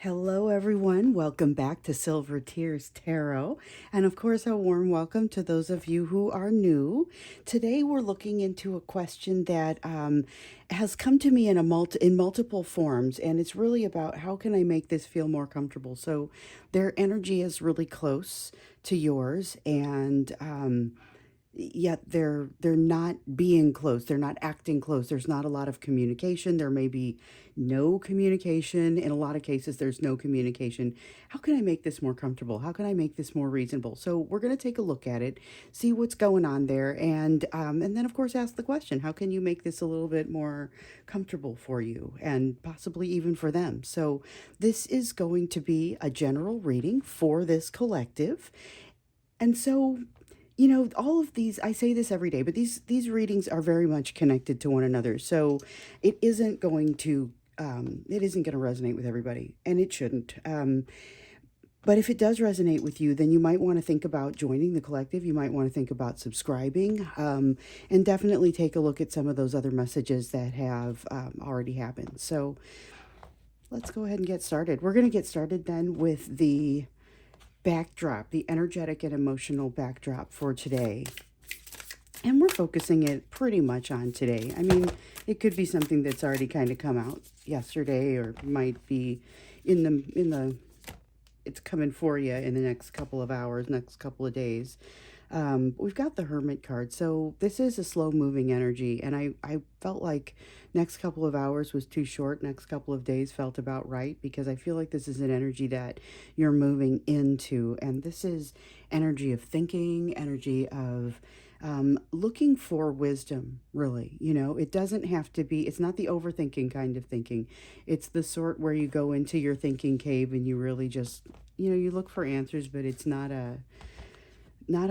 Hello, everyone. Welcome back to Silver Tears Tarot. And of course, a warm welcome to those of you who are new. Today, we're looking into a question that has come to me in multiple forms. And it's really about how can I make this feel more comfortable? So, their energy is really close to yours. And yet they're not being close, they're not acting close, there's not a lot of communication, there may be no communication, in a lot of cases there's no communication. How can I make this more comfortable? How can I make this more reasonable? So we're going to take a look at it, see what's going on there, and then of course ask the question, how can you make this a little bit more comfortable for you and possibly even for them? So this is going to be a general reading for this collective. And so, all of these, I say this every day, but these readings are very much connected to one another. So it isn't going to resonate with everybody, and it shouldn't. But if it does resonate with you, then you might want to think about joining the collective. You might want to think about subscribing, and definitely take a look at some of those other messages that have already happened. So let's go ahead and get started. We're going to get started then with the backdrop, the energetic and emotional backdrop for today. And we're focusing it pretty much on today. I mean, it could be something that's already kind of come out yesterday, or might be in the it's coming for you in the next couple of hours, next couple of days. We've got the Hermit card. So this is a slow moving energy. And I felt like next couple of hours was too short. Next couple of days felt about right, because I feel like this is an energy that you're moving into. And this is energy of thinking, energy of looking for wisdom, really. It doesn't have to be, it's not the overthinking kind of thinking. It's the sort where you go into your thinking cave and you really just, you look for answers, but it's not a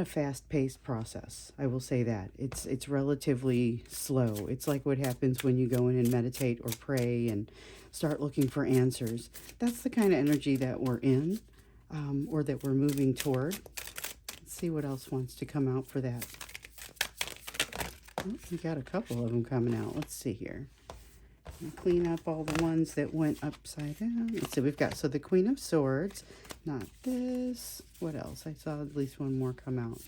fast-paced process. I will say that. It's relatively slow. It's like what happens when you go in and meditate or pray and start looking for answers. That's the kind of energy that we're in, or that we're moving toward. Let's see what else wants to come out for that. Oh, we got a couple of them coming out. Let's see here. Clean up all the ones that went upside down. Let's see, we've got, so the Queen of Swords, not this. What else? I saw at least one more come out.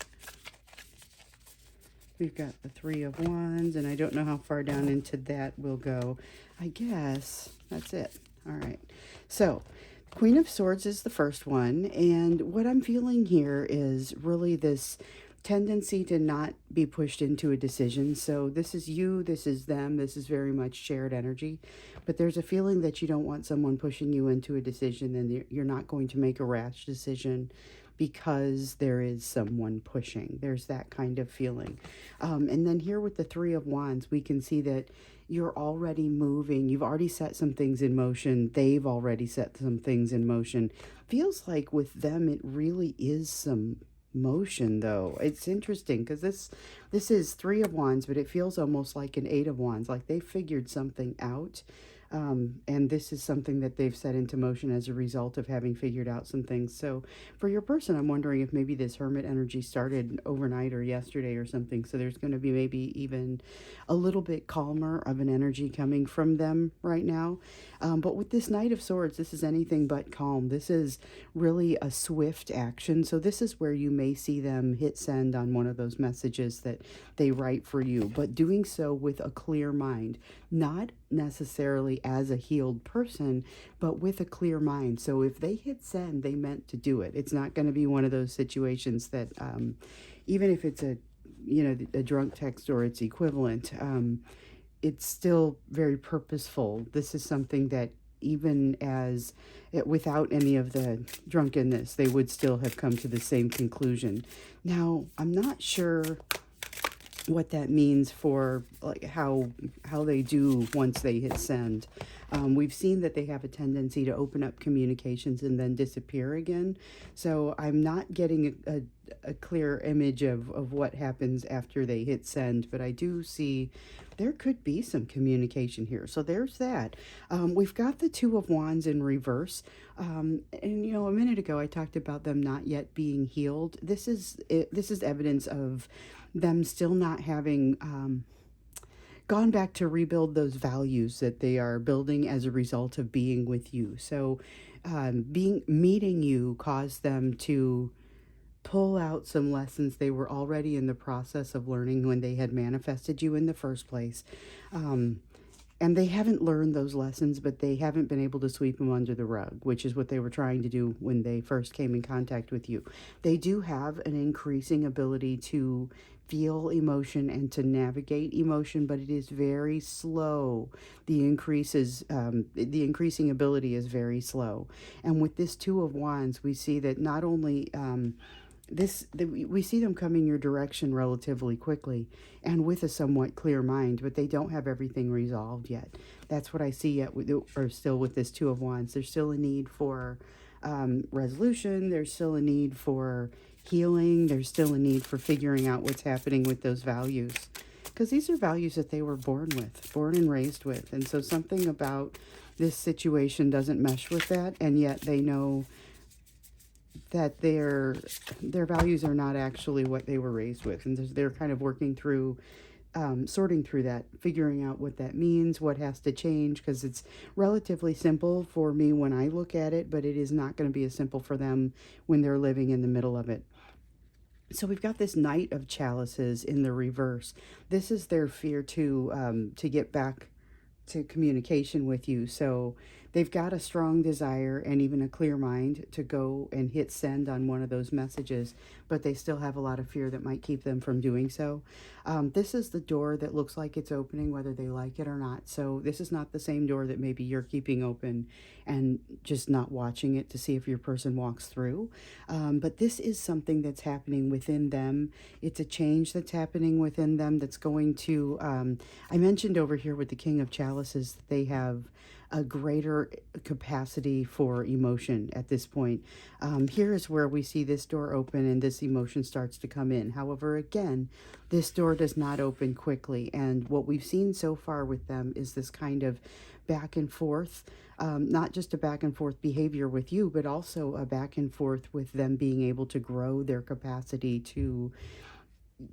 We've got the Three of Wands, and I don't know how far down into that we'll go. I guess that's it. All right. So Queen of Swords is the first one, and what I'm feeling here is really this tendency to not be pushed into a decision. So this is you, this is them, this is very much shared energy. But there's a feeling that you don't want someone pushing you into a decision, and you're not going to make a rash decision because there is someone pushing. There's that kind of feeling. And then here with the Three of Wands, we can see that you're already moving. You've already set some things in motion. They've already set some things in motion. Feels like with them, it really is some motion, though. It's interesting because this is Three of Wands, but it feels almost like an Eight of Wands, like they figured something out. And this is something that they've set into motion as a result of having figured out some things. So for your person, I'm wondering if maybe this Hermit energy started overnight or yesterday or something. So there's going to be maybe even a little bit calmer of an energy coming from them right now. But with this Knight of Swords, this is anything but calm. This is really a swift action. So this is where you may see them hit send on one of those messages that they write for you, but doing so with a clear mind, not necessarily as a healed person, but with a clear mind. So if they hit send, they meant to do it. It's not going to be one of those situations that, even if it's a drunk text or its equivalent, it's still very purposeful. This is something that even as without any of the drunkenness, they would still have come to the same conclusion. Now, I'm not sure what that means for like how they do once they hit send. We've seen that they have a tendency to open up communications and then disappear again. So I'm not getting a clear image of what happens after they hit send, but I do see there could be some communication here. So there's that. We've got the Two of Wands in reverse. And a minute ago I talked about them not yet being healed. This is evidence of them still not having gone back to rebuild those values that they are building as a result of being with you. So, being meeting you caused them to pull out some lessons they were already in the process of learning when they had manifested you in the first place. Um, and they haven't learned those lessons, but they haven't been able to sweep them under the rug, which is what they were trying to do when they first came in contact with you. They do have an increasing ability to feel emotion and to navigate emotion, but it is very slow. The increasing ability is very slow. And with this Two of Wands, we see that not only we see them coming your direction relatively quickly and with a somewhat clear mind, but they don't have everything resolved yet. That's what I see yet or still with this Two of Wands. There's still a need for resolution. There's still a need for healing. There's still a need for figuring out what's happening with those values, because these are values that they were born and raised with. And so something about this situation doesn't mesh with that, and yet they know that their values are not actually what they were raised with, and they're kind of working through sorting through that, figuring out what that means, what has to change, because it's relatively simple for me when I look at it, but it is not going to be as simple for them when they're living in the middle of it. So we've got this Knight of Chalices in the reverse. This is their fear to get back to communication with you. So they've got a strong desire and even a clear mind to go and hit send on one of those messages, but they still have a lot of fear that might keep them from doing so. This is the door that looks like it's opening, whether they like it or not. So this is not the same door that maybe you're keeping open and just not watching it to see if your person walks through. But this is something that's happening within them. It's a change that's happening within them that's going to, I mentioned over here with the King of Chalices, that they have a greater capacity for emotion at this point. Here is where we see this door open and this emotion starts to come in. However, again, this door does not open quickly. And what we've seen so far with them is this kind of back and forth, not just a back and forth behavior with you, but also a back and forth with them being able to grow their capacity to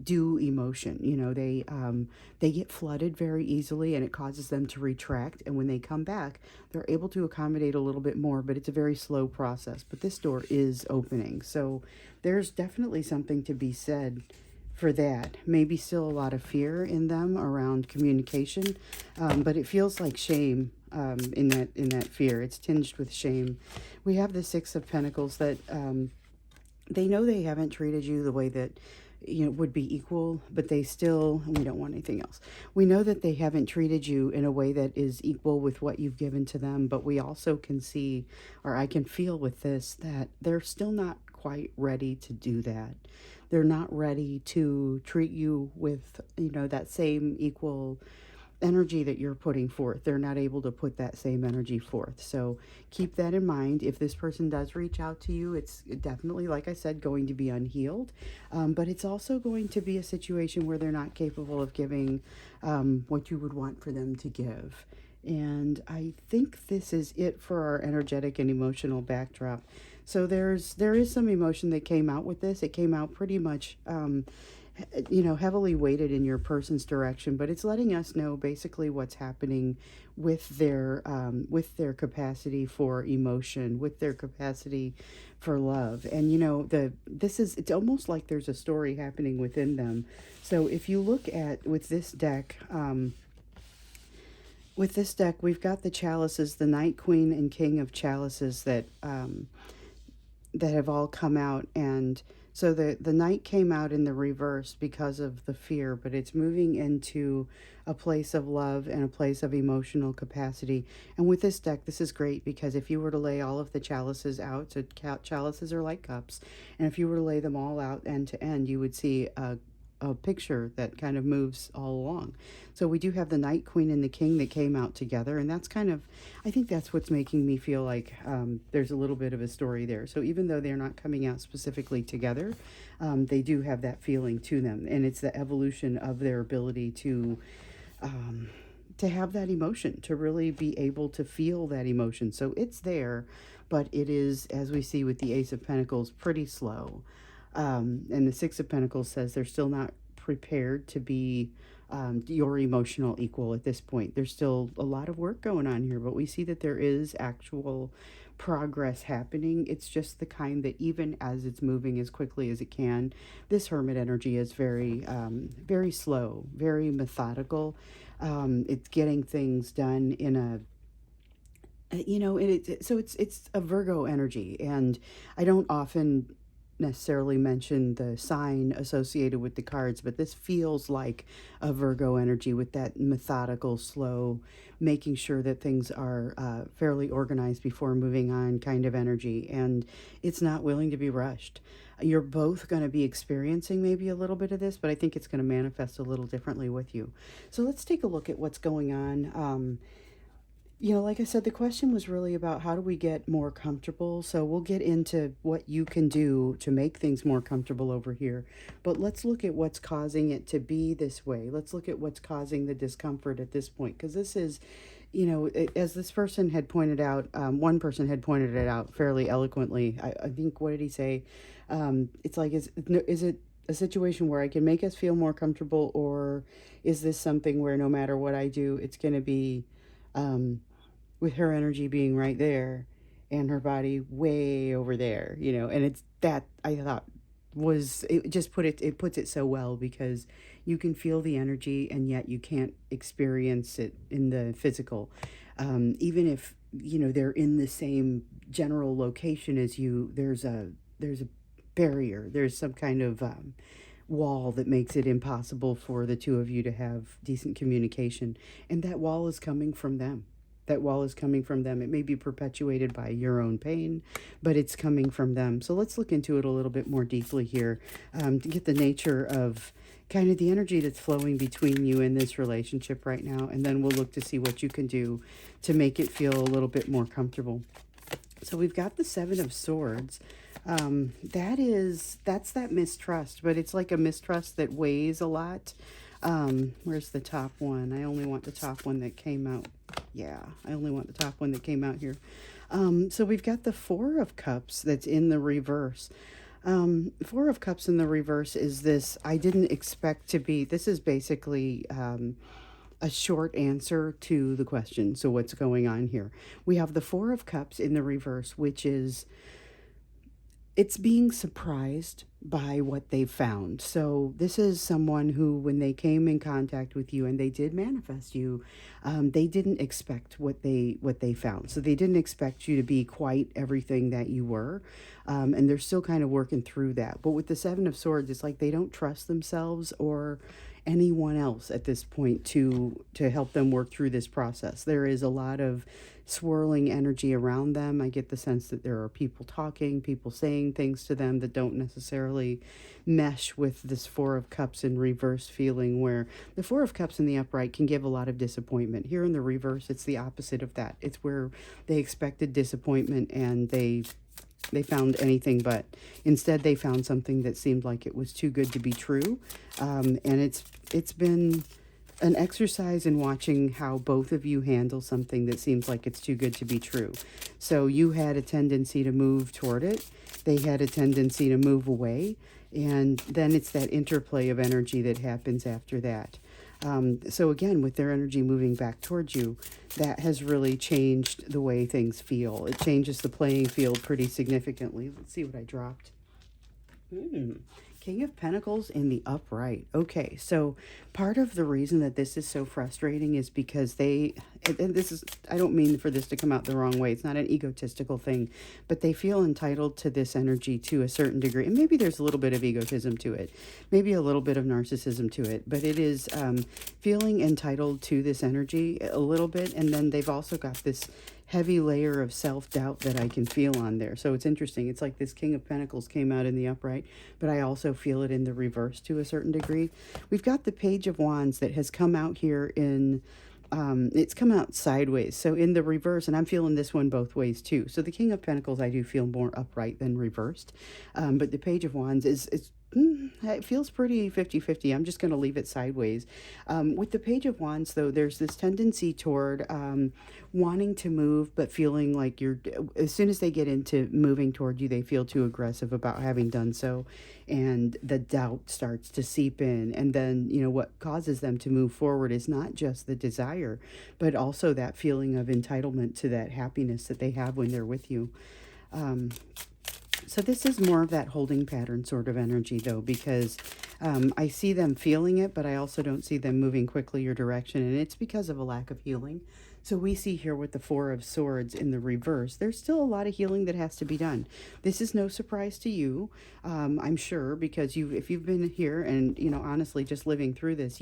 do emotion. You know, they get flooded very easily and it causes them to retract, and when they come back they're able to accommodate a little bit more, but it's a very slow process. But this door is opening, so there's definitely something to be said for that. Maybe still a lot of fear in them around communication, but it feels like shame in that fear. It's tinged with shame. We have the Six of Pentacles that they know they haven't treated you the way that would be equal, but they still, we don't want anything else. We know that they haven't treated you in a way that is equal with what you've given to them, but we also can see, or I can feel with this, that they're still not quite ready to do that. They're not ready to treat you with, that same equal energy that you're putting forth. They're not able to put that same energy forth. So keep that in mind. If this person does reach out to you, it's definitely, like I said, going to be unhealed. But it's also going to be a situation where they're not capable of giving what you would want for them to give. And I think this is it for our energetic and emotional backdrop. So there is some emotion that came out with this. It came out pretty much heavily weighted in your person's direction, but it's letting us know basically what's happening with their capacity for emotion, with their capacity for love. And it's almost like there's a story happening within them. So if you look at with this deck, we've got the chalices, the Knight, Queen, and King of Chalices that have all come out. And so the Knight came out in the reverse because of the fear, but it's moving into a place of love and a place of emotional capacity. And with this deck, this is great because if you were to lay all of the chalices out, so chalices are like cups, and if you were to lay them all out end to end, you would see a picture that kind of moves all along. So we do have the Knight, Queen, and the King that came out together, and that's kind of, I think that's what's making me feel like there's a little bit of a story there. So even though they're not coming out specifically together, they do have that feeling to them, and it's the evolution of their ability to have that emotion, to really be able to feel that emotion. So it's there, but it is, as we see with the Ace of Pentacles, pretty slow. And the Six of Pentacles says they're still not prepared to be your emotional equal at this point. There's still a lot of work going on here, but we see that there is actual progress happening. It's just the kind that even as it's moving as quickly as it can, this hermit energy is very, very slow, very methodical. It's getting things done in a so it's a Virgo energy, and I don't often necessarily mention the sign associated with the cards, but this feels like a Virgo energy with that methodical, slow, making sure that things are fairly organized before moving on kind of energy, and it's not willing to be rushed. You're both going to be experiencing maybe a little bit of this, but I think it's going to manifest a little differently with you. So let's take a look at what's going on. Like I said, the question was really about how do we get more comfortable. So we'll get into what you can do to make things more comfortable over here. But let's look at what's causing it to be this way. Let's look at what's causing the discomfort at this point. Because this is, as this person had pointed out, one person had pointed it out fairly eloquently. I think, what did he say? It's like, is it a situation where I can make us feel more comfortable, or is this something where no matter what I do, it's going to be with her energy being right there and her body way over there, and it's that I thought was it just it puts it so well, because you can feel the energy and yet you can't experience it in the physical. Even if they're in the same general location as you, there's a barrier, there's some kind of wall that makes it impossible for the two of you to have decent communication, and that wall is coming from them. That wall is coming from them. It may be perpetuated by your own pain, but it's coming from them. So let's look into it a little bit more deeply here, to get the nature of kind of the energy that's flowing between you in this relationship right now. And then we'll look to see what you can do to make it feel a little bit more comfortable. So we've got the Seven of Swords. That's that mistrust, but it's like a mistrust that weighs a lot. Where's the top one? I only want the top one that came out. Yeah, I only want the top one that came out here. So we've got the Four of Cups that's in the reverse. Four of Cups in the reverse is this, I didn't expect to be, this is basically a short answer to the question. So what's going on here? We have the Four of Cups in the reverse, which is, it's being surprised by what they've found. So this is someone who, when they came in contact with you and they did manifest you, they didn't expect what they found. So they didn't expect you to be quite everything that you were, and they're still kind of working through that. But with the Seven of Swords, it's like they don't trust themselves or anyone else at this point to help them work through this process. There is a lot of swirling energy around them. I get the sense that there are people talking, people saying things to them that don't necessarily mesh with this Four of Cups in reverse feeling, where the Four of Cups in the upright can give a lot of disappointment. Here in the reverse, it's the opposite of that. It's where they expected disappointment and they found anything but. Instead, they found something that seemed like it was too good to be true. And it's been an exercise in watching how both of you handle something that seems like it's too good to be true. So you had a tendency to move toward it. They had a tendency to move away. And then it's that interplay of energy that happens after that. So again, with their energy moving back towards you, that has really changed the way things feel. It changes the playing field pretty significantly. Let's see what I dropped. King of Pentacles in the upright. Okay, so part of the reason that this is so frustrating is because and this is, I don't mean for this to come out the wrong way. It's not an egotistical thing, but they feel entitled to this energy to a certain degree. And maybe there's a little bit of egotism to it, maybe a little bit of narcissism to it, but it is feeling entitled to this energy a little bit. And then they've also got this heavy layer of self-doubt that I can feel on there. So it's interesting. It's like this King of Pentacles came out in the upright, but I also feel it in the reverse to a certain degree. We've got the Page of Wands that has come out here in, it's come out sideways. So in the reverse, and I'm feeling this one both ways too. So the King of Pentacles, I do feel more upright than reversed. But the Page of Wands is It feels pretty 50-50. I'm just going to leave it sideways. With the Page of Wands, though, there's this tendency toward wanting to move, but feeling like as soon as they get into moving toward you, they feel too aggressive about having done so. And the doubt starts to seep in. And then, what causes them to move forward is not just the desire, but also that feeling of entitlement to that happiness that they have when they're with you. Um, so this is more of that holding pattern sort of energy, though, because I see them feeling it, but I also don't see them moving quickly your direction, and it's because of a lack of healing. So we see here with the Four of Swords in the reverse, there's still a lot of healing that has to be done. This is no surprise to you, I'm sure, because if you've been here and, honestly, just living through this,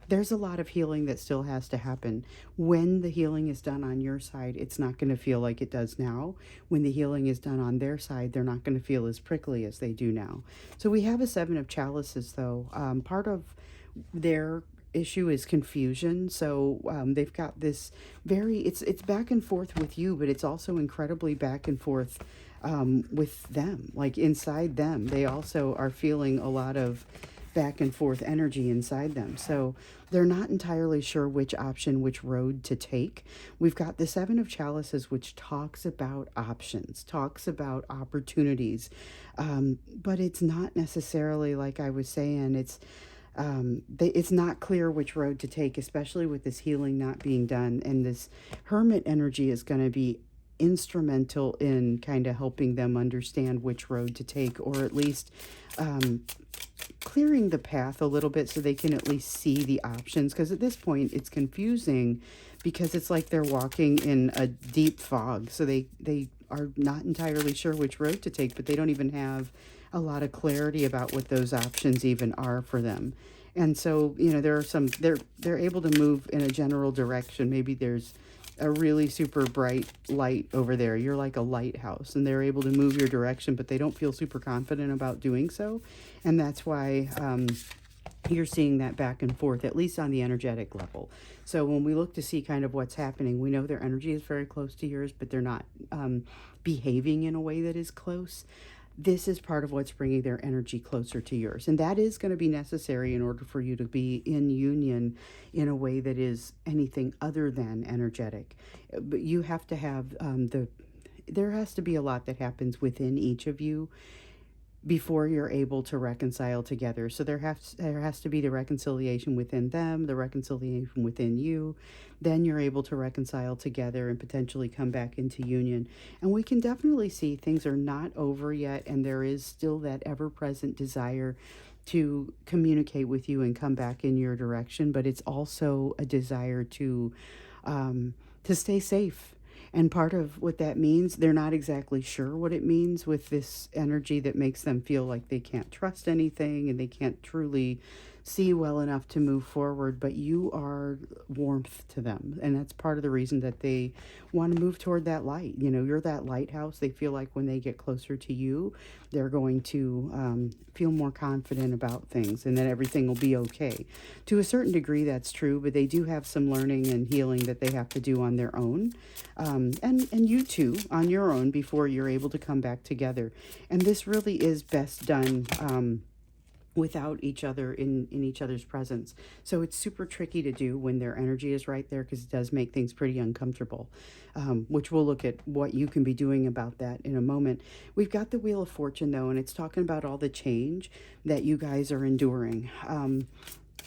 there's a lot of healing that still has to happen. When the healing is done on your side, it's not going to feel like it does now. When the healing is done on their side, they're not going to feel as prickly as they do now. So we have a Seven of Chalices, though. Part of their issue is confusion. So they've got this it's back and forth with you, but it's also incredibly back and forth with them. Like inside them, they also are feeling a lot of back and forth energy inside them. So they're not entirely sure which road to take. We've got the Seven of Chalices, which talks about options, talks about opportunities. But it's not necessarily, like I was saying, it's not clear which road to take, especially with this healing not being done. And this Hermit energy is going to be instrumental in kind of helping them understand which road to take, or at least clearing the path a little bit so they can at least see the options. Because at this point it's confusing, because it's like they're walking in a deep fog. So they are not entirely sure which road to take, but they don't even have a lot of clarity about what those options even are for them. And so, there are they're able to move in a general direction. Maybe there's a really super bright light over there. You're like a lighthouse, and they're able to move your direction, but they don't feel super confident about doing so. And that's why you're seeing that back and forth, at least on the energetic level. So when we look to see kind of what's happening, we know their energy is very close to yours, but they're not behaving in a way that is close. This is part of what's bringing their energy closer to yours. And that is going to be necessary in order for you to be in union in a way that is anything other than energetic. But you have to have there has to be a lot that happens within each of you before you're able to reconcile together. So there has to be the reconciliation within them, the reconciliation within you. Then you're able to reconcile together and potentially come back into union. And we can definitely see things are not over yet, and there is still that ever-present desire to communicate with you and come back in your direction, but it's also a desire to stay safe. And part of what that means, they're not exactly sure what it means with this energy that makes them feel like they can't trust anything and they can't truly see well enough to move forward, but you are warmth to them. And that's part of the reason that they want to move toward that light. You're that lighthouse. They feel like when they get closer to you, they're going to feel more confident about things and that everything will be okay. To a certain degree, that's true, but they do have some learning and healing that they have to do on their own. And you too, on your own, before you're able to come back together. And this really is best done without each other in each other's presence. So it's super tricky to do when their energy is right there, because it does make things pretty uncomfortable, which we'll look at what you can be doing about that in a moment. We've got the Wheel of Fortune, though, and it's talking about all the change that you guys are enduring.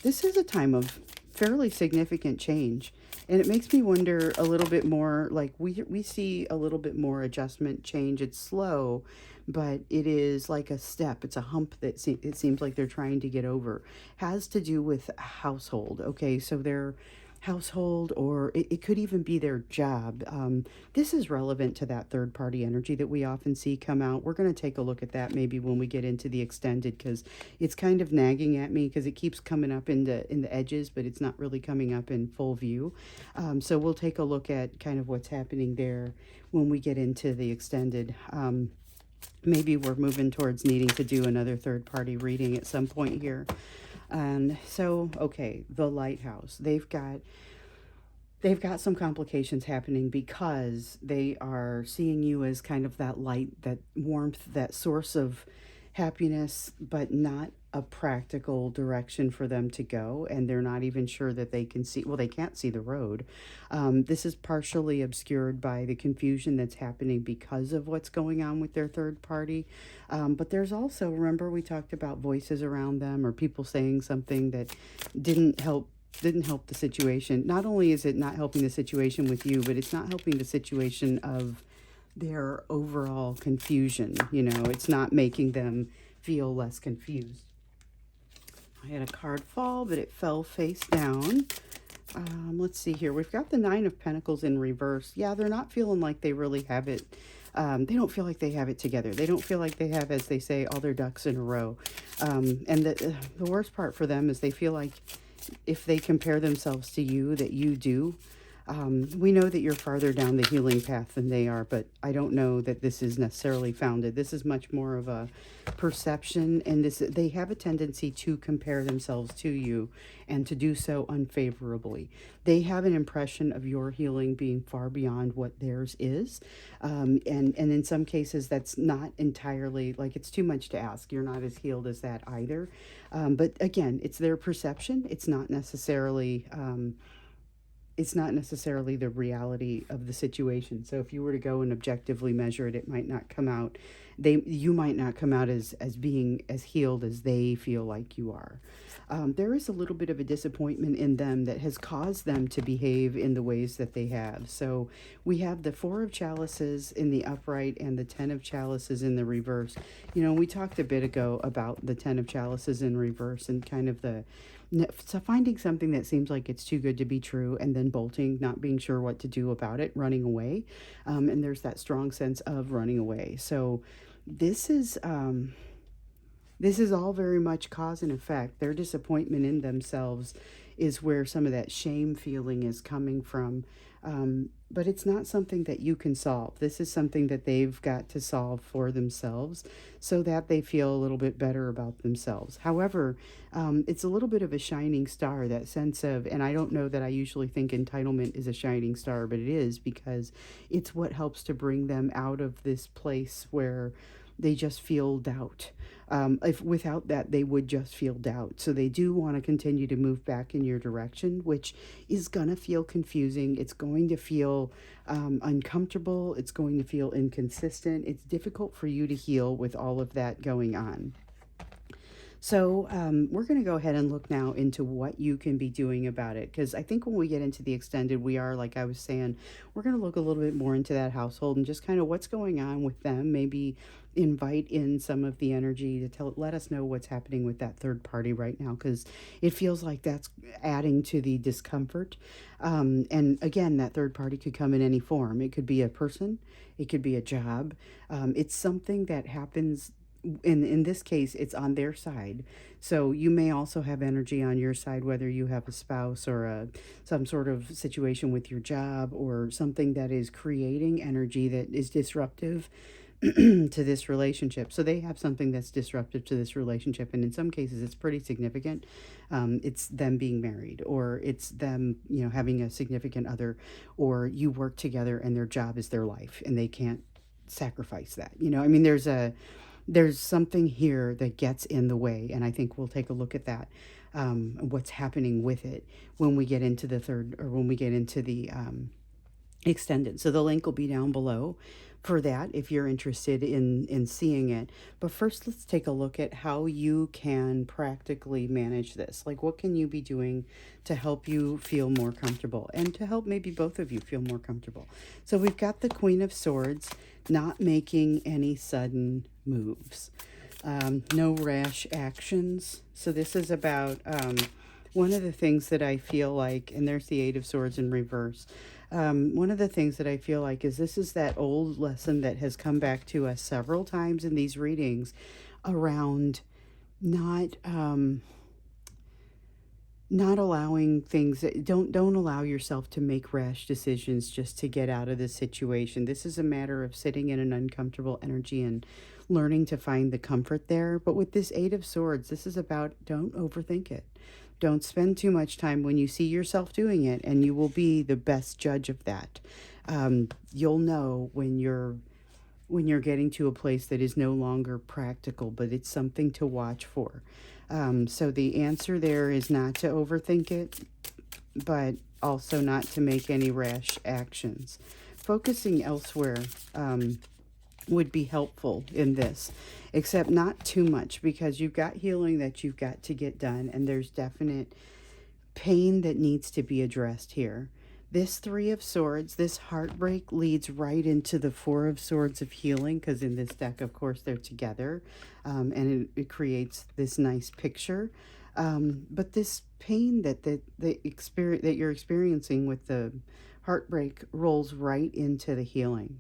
This is a time of fairly significant change. And it makes me wonder a little bit more, like we see a little bit more adjustment change. It's slow, but it is like a step. It's a hump that it seems like they're trying to get over. Has to do with household. Okay, so their household, or it could even be their job. This is relevant to that third party energy that we often see come out. We're going to take a look at that maybe when we get into the extended, because it's kind of nagging at me because it keeps coming up in the edges, but it's not really coming up in full view. So we'll take a look at kind of what's happening there when we get into the extended. Maybe we're moving towards needing to do another third party reading at some point here. And so, okay, the lighthouse, they've got some complications happening because they are seeing you as kind of that light, that warmth, that source of happiness, but not a practical direction for them to go. And they're not even sure that they can see, well, they can't see the road. This is partially obscured by the confusion that's happening because of what's going on with their third party. But there's also, remember, we talked about voices around them or people saying something that didn't help the situation. Not only is it not helping the situation with you, but it's not helping the situation of their overall confusion. It's not making them feel less confused. I had a card fall, but it fell face down. Let's see here. We've got the Nine of Pentacles in reverse. Yeah, they're not feeling like they really have it. They don't feel like they have it together. They don't feel like they have, as they say, all their ducks in a row. And the worst part for them is they feel like if they compare themselves to you, that you do. We know that you're farther down the healing path than they are, but I don't know that this is necessarily founded. This is much more of a perception, and they have a tendency to compare themselves to you and to do so unfavorably. They have an impression of your healing being far beyond what theirs is, and in some cases that's not entirely, like, it's too much to ask. You're not as healed as that either, but again, it's their perception. It's not necessarily the reality of the situation. So if you were to go and objectively measure it, it might not come out. You might not come out as being as healed as they feel like you are. There is a little bit of a disappointment in them that has caused them to behave in the ways that they have. So we have the Four of Chalices in the upright and the Ten of Chalices in the reverse. We talked a bit ago about the Ten of Chalices in reverse and kind of so finding something that seems like it's too good to be true and then bolting, not being sure what to do about it, running away. And there's that strong sense of running away. So this is all very much cause and effect. Their disappointment in themselves is where some of that shame feeling is coming from. But it's not something that you can solve. This is something that they've got to solve for themselves so that they feel a little bit better about themselves. However, it's a little bit of a shining star, that sense of, and I don't know that I usually think entitlement is a shining star, but it is, because it's what helps to bring them out of this place where they just feel doubt. If without that, they would just feel doubt. So they do want to continue to move back in your direction, which is going to feel confusing. It's going to feel uncomfortable. It's going to feel inconsistent. It's difficult for you to heal with all of that going on. So we're going to go ahead and look now into what you can be doing about it, because I think when we get into the extended, we are, like I was saying, we're going to look a little bit more into that household and just kind of what's going on with them. Maybe invite in some of the energy to let us know what's happening with that third party right now, because it feels like that's adding to the discomfort. And again, that third party could come in any form. It could be a person, it could be a job. It's something that happens. In this case, it's on their side. So you may also have energy on your side, whether you have a spouse or some sort of situation with your job or something that is creating energy that is disruptive to this relationship. So they have something that's disruptive to this relationship. And in some cases, it's pretty significant. It's them being married, or it's them, having a significant other, or you work together and their job is their life and they can't sacrifice that. There's something here that gets in the way, and I think we'll take a look at that, what's happening with it when we get into the third, or when we get into the extended. So the link will be down below for that if you're interested in seeing it. But first, let's take a look at how you can practically manage this. Like, what can you be doing to help you feel more comfortable and to help maybe both of you feel more comfortable? So we've got the Queen of Swords, not making any sudden moves, no rash actions. So this is about one of the things that I feel like, and there's the Eight of Swords in reverse. One of the things that I feel like is this is that old lesson that has come back to us several times in these readings around not allowing things. Don't allow yourself to make rash decisions just to get out of the situation. This is a matter of sitting in an uncomfortable energy and learning to find the comfort there. But with this Eight of Swords, this is about, don't overthink it. Don't spend too much time when you see yourself doing it, and you will be the best judge of that. You'll know when when you're getting to a place that is no longer practical, but it's something to watch for. So the answer there is not to overthink it, but also not to make any rash actions. Focusing elsewhere would be helpful in this, except not too much, because you've got healing that you've got to get done, and there's definite pain that needs to be addressed here. This Three of Swords, this heartbreak, leads right into the Four of Swords of healing, because in this deck, of course, they're together, and it creates this nice picture. But this pain that you're experiencing with the heartbreak rolls right into the healing.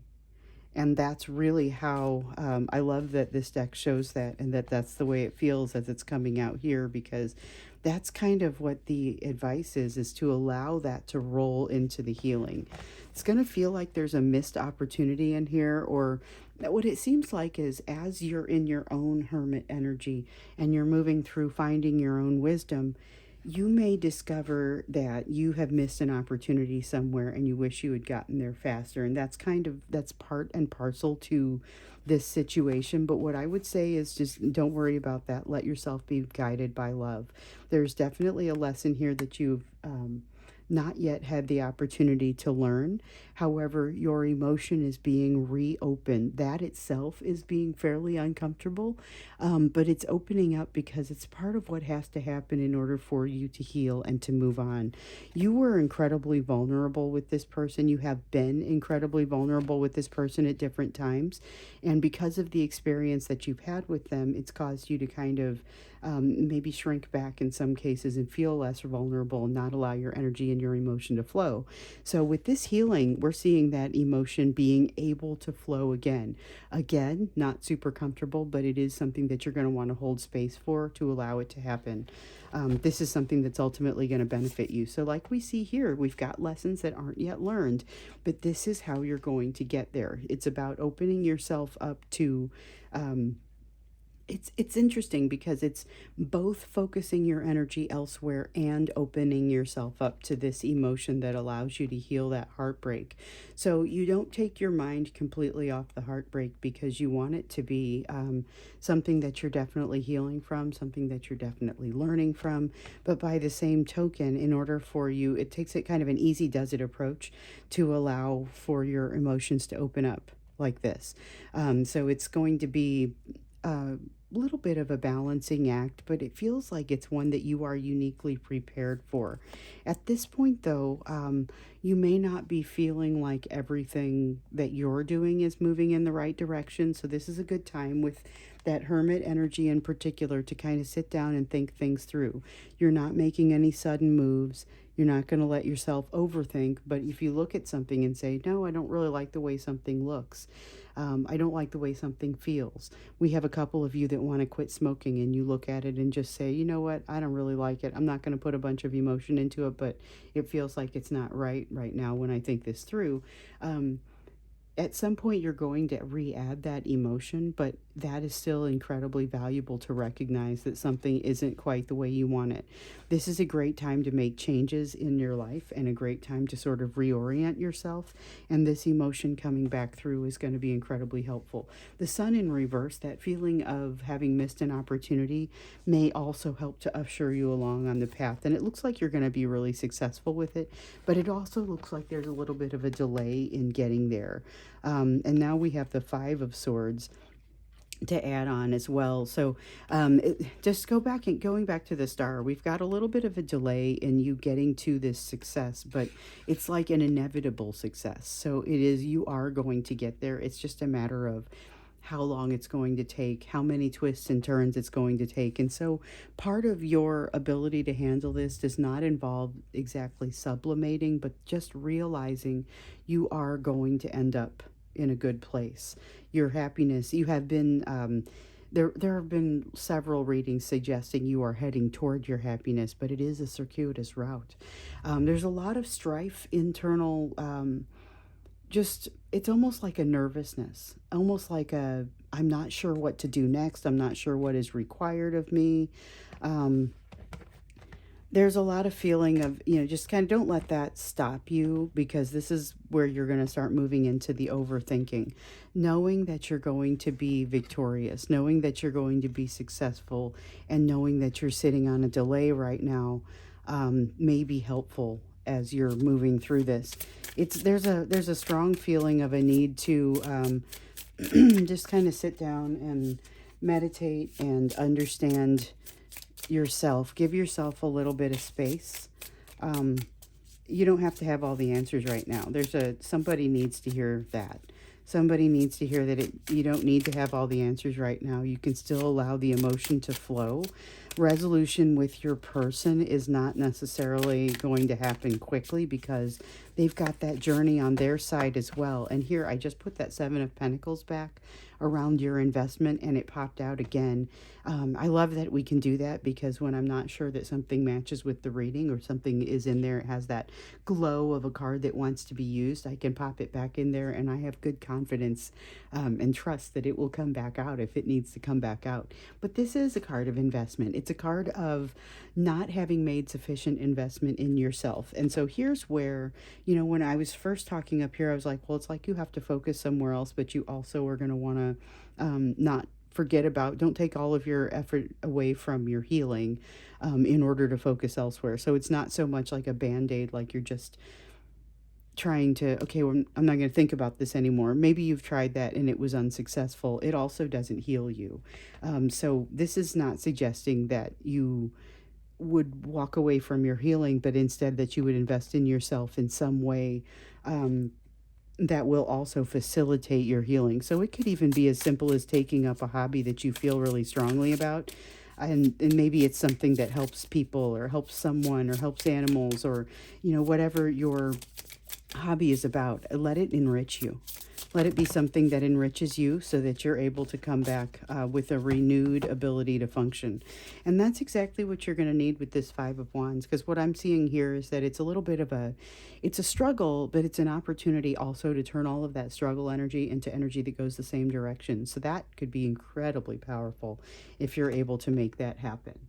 And that's really how I love that this deck shows that, and that's the way it feels as it's coming out here, because that's kind of what the advice is to allow that to roll into the healing. It's going to feel like there's a missed opportunity in here, or what it seems like is as you're in your own hermit energy and you're moving through finding your own wisdom, you may discover that you have missed an opportunity somewhere and you wish you had gotten there faster. And that's part and parcel to this situation. But what I would say is just don't worry about that. Let yourself be guided by love. There's definitely a lesson here that you've not yet had the opportunity to learn. However, your emotion is being reopened. That itself is being fairly uncomfortable, but it's opening up because it's part of what has to happen in order for you to heal and to move on. You were incredibly vulnerable with this person. You have been incredibly vulnerable with this person at different times. And because of the experience that you've had with them, it's caused you to kind of maybe shrink back in some cases and feel less vulnerable and not allow your energy and your emotion to flow. So with this healing, we're seeing that emotion being able to flow again. Again, not super comfortable, but it is something that you're going to want to hold space for to allow it to happen. This is something that's ultimately going to benefit you. So like we see here, we've got lessons that aren't yet learned, but this is how you're going to get there. It's about opening yourself up to it's interesting because it's both focusing your energy elsewhere and opening yourself up to this emotion that allows you to heal that heartbreak. So you don't take your mind completely off the heartbreak because you want it to be something that you're definitely healing from, something that you're definitely learning from. But by the same token, in order for you, it takes it kind of an easy does it approach to allow for your emotions to open up like this. So it's going to be a little bit of a balancing act, but it feels like it's one that you are uniquely prepared for. At this point, though, you may not be feeling like everything that you're doing is moving in the right direction. So this is a good time with that hermit energy in particular to kind of sit down and think things through. You're not making any sudden moves. You're not going to let yourself overthink. But if you look at something and say, no, I don't really like the way something looks. I don't like the way something feels. We have a couple of you that want to quit smoking, and you look at it and just say, you know what, I don't really like it. I'm not going to put a bunch of emotion into it, but it feels like it's not right now when I think this through. At some point you're going to re-add that emotion, but that is still incredibly valuable to recognize that something isn't quite the way you want it. This is a great time to make changes in your life and a great time to sort of reorient yourself, and this emotion coming back through is going to be incredibly helpful. The Sun in reverse, that feeling of having missed an opportunity, may also help to usher you along on the path, and it looks like you're going to be really successful with it, but it also looks like there's a little bit of a delay in getting there. And now we have the Five of Swords to add on as well. So just going back to the star, we've got a little bit of a delay in you getting to this success, but it's like an inevitable success. So you are going to get there. It's just a matter of how long it's going to take, how many twists and turns it's going to take. And so part of your ability to handle this does not involve exactly sublimating, but just realizing you are going to end up in a good place. Your happiness, you have been, there have been several readings suggesting you are heading toward your happiness, but it is a circuitous route. There's a lot of strife, internal, it's almost like a nervousness, almost like I'm not sure what to do next. I'm not sure what is required of me. there's a lot of feeling of, just kind of don't let that stop you, because this is where you're going to start moving into the overthinking. Knowing that you're going to be victorious, knowing that you're going to be successful, and knowing that you're sitting on a delay right now may be helpful as you're moving through this. There's a strong feeling of a need to just kind of sit down and meditate and understand yourself. Give yourself a little bit of space. Um, you don't have to have all the answers right now. Somebody needs to hear that. Somebody needs to hear that you don't need to have all the answers right now. You can still allow the emotion to flow. Resolution with your person is not necessarily going to happen quickly, because they've got that journey on their side as well. And here, I just put that Seven of Pentacles back around your investment, and it popped out again. I love that we can do that, because when I'm not sure that something matches with the reading, or something is in there, it has that glow of a card that wants to be used, I can pop it back in there, and I have good confidence and trust that it will come back out if it needs to come back out. But this is a card of investment. It's a card of not having made sufficient investment in yourself. And so here's where, when I was first talking up here, I was like, well, it's like you have to focus somewhere else, but you also are going to want to not don't take all of your effort away from your healing in order to focus elsewhere. So it's not so much like a band-aid, like you're just trying to, okay, well, I'm not going to think about this anymore. Maybe you've tried that and it was unsuccessful. It also doesn't heal you. So this is not suggesting that you would walk away from your healing, but instead that you would invest in yourself in some way that will also facilitate your healing. So it could even be as simple as taking up a hobby that you feel really strongly about. And maybe it's something that helps people, or helps someone, or helps animals, or, whatever your hobby is about. Let it enrich you. Let it be something that enriches you, so that you're able to come back with a renewed ability to function. And that's exactly what you're going to need with this Five of Wands, because what I'm seeing here is that it's a little bit of it's a struggle, but it's an opportunity also to turn all of that struggle energy into energy that goes the same direction. So that could be incredibly powerful if you're able to make that happen.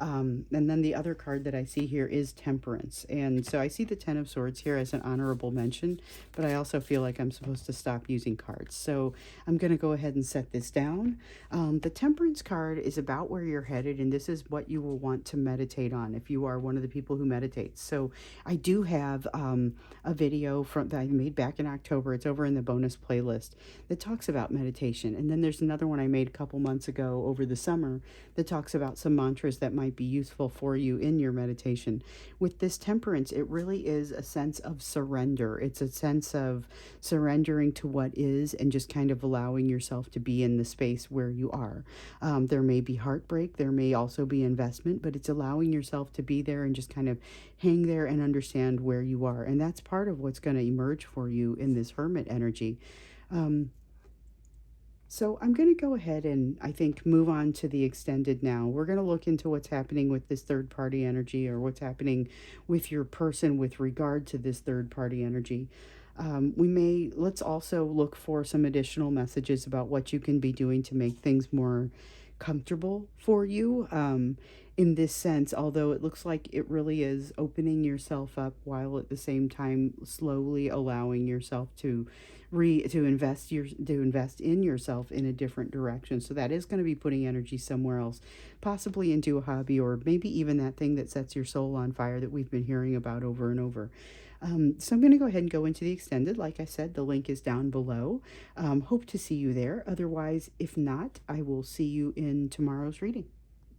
And then the other card that I see here is Temperance. And so I see the Ten of Swords here as an honorable mention, but I also feel like I'm supposed to stop using cards. So I'm going to go ahead and set this down. The Temperance card is about where you're headed, and this is what you will want to meditate on if you are one of the people who meditates. So I do have a video that I made back in October. It's over in the bonus playlist that talks about meditation. And then there's another one I made a couple months ago over the summer that talks about some mantras that might be useful for you in your meditation. With this Temperance, it really is a sense of surrender. It's a sense of surrendering to what is, and just kind of allowing yourself to be in the space where you are. There may be heartbreak, there may also be investment, but it's allowing yourself to be there and just kind of hang there and understand where you are. And that's part of what's going to emerge for you in this Hermit energy. So I'm going to go ahead and, I think, move on to the extended now. We're going to look into what's happening with this third party energy, or what's happening with your person with regard to this third party energy. Let's also look for some additional messages about what you can be doing to make things more comfortable for you. In this sense, although it looks like it really is opening yourself up, while at the same time slowly allowing yourself to invest in yourself in a different direction. So that is going to be putting energy somewhere else, possibly into a hobby, or maybe even that thing that sets your soul on fire that we've been hearing about over and over. So I'm going to go ahead and go into the extended. Like I said, the link is down below. Hope to see you there. Otherwise, if not, I will see you in tomorrow's reading.